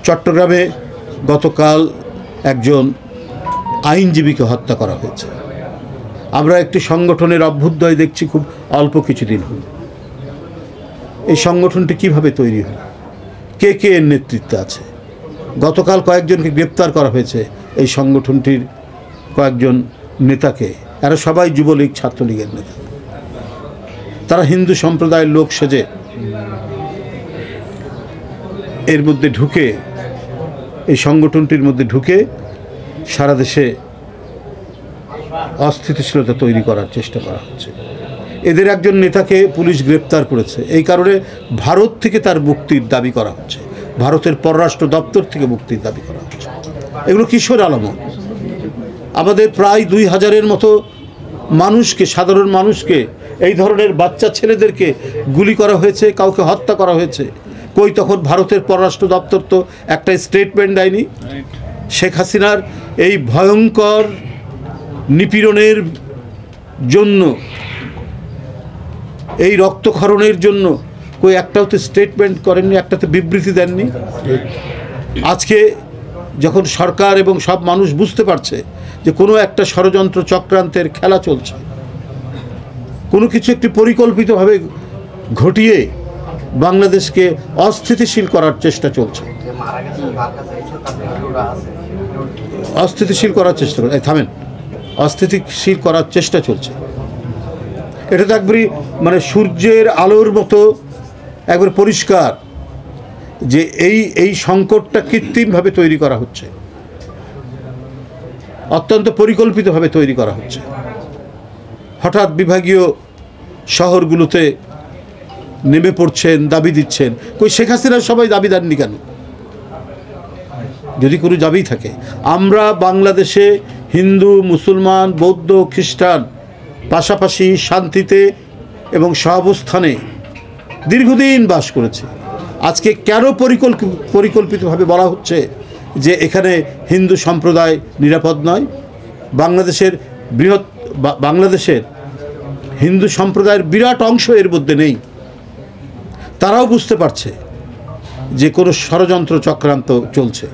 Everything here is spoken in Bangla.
চট্টগ্রামে গতকাল একজন আইনজীবীকে হত্যা করা হয়েছে। আমরা একটি সংগঠনের অভ্যুদয় দেখছি খুব অল্প কিছুদিন হল। এই সংগঠনটি কিভাবে তৈরি হল, কে কে এর নেতৃত্বে আছে? গতকাল কয়েকজনকে গ্রেপ্তার করা হয়েছে এই সংগঠনটির কয়েকজন নেতাকে। এরা সবাই যুবলীগ ছাত্রলীগের নেতা। তারা হিন্দু সম্প্রদায়ের লোক সেজে এর মধ্যে ঢুকে, এই সংগঠনটির মধ্যে ঢুকে সারা দেশে অস্থিতিশীলতা তৈরি করার চেষ্টা করা হচ্ছে। এদের একজন নেতাকে পুলিশ গ্রেপ্তার করেছে। এই কারণে ভারত থেকে তার মুক্তির দাবি করা হচ্ছে, ভারতের পররাষ্ট্র দপ্তর থেকে মুক্তির দাবি করা হচ্ছে। এগুলো কিশোর আলামত। আমাদের প্রায় 2000-এর মতো মানুষকে, সাধারণ মানুষকে, এই ধরনের বাচ্চা ছেলেদেরকে গুলি করা হয়েছে, কাউকে হত্যা করা হয়েছে। কই তখন ভারতের পররাষ্ট্র দপ্তর তো একটা স্টেটমেন্ট দেয়নি। শেখ হাসিনার এই ভয়ঙ্কর নিপীড়নের জন্য, এই রক্তক্ষরণের জন্য কই একটাও তো স্টেটমেন্ট করেননি, একটা তো বিবৃতি দেননি। আজকে যখন সরকার এবং সব মানুষ বুঝতে পারছে যে কোনো একটা ষড়যন্ত্র চক্রান্তের খেলা চলছে, কোনো কিছু একটি পরিকল্পিতভাবে ঘটিয়ে বাংলাদেশকে অস্থিতিশীল করার চেষ্টা চলছে, অস্থিতিশীল করার চেষ্টা করে থামেন অস্থিতিশীল করার চেষ্টা চলছে। এটা তো একবারই মানে সূর্যের আলোর মতো একবার পরিষ্কার যে এই সংকটটা কৃত্রিমভাবে তৈরি করা হচ্ছে, অত্যন্ত পরিকল্পিতভাবে তৈরি করা হচ্ছে। হঠাৎ বিভাগীয় শহরগুলোতে নেমে পড়ছেন, দাবি দিচ্ছেন। কই শেখ হাসিনার সবাই দাবি দেননি কেন? যদি কোনো দাবি থাকে, আমরা বাংলাদেশে হিন্দু, মুসলমান, বৌদ্ধ, খ্রিস্টান পাশাপাশি শান্তিতে এবং সহাবস্থানে দীর্ঘদিন বাস করেছে। আজকে কেন পরিকল্পিতভাবে বলা হচ্ছে যে এখানে হিন্দু সম্প্রদায় নিরাপদ নয়? বাংলাদেশের হিন্দু সম্প্রদায়ের বিরাট অংশ এর মধ্যে নেই। তারাও বুঝতে পারছে যে কোনো ষড়যন্ত্র চক্রান্ত চলছে।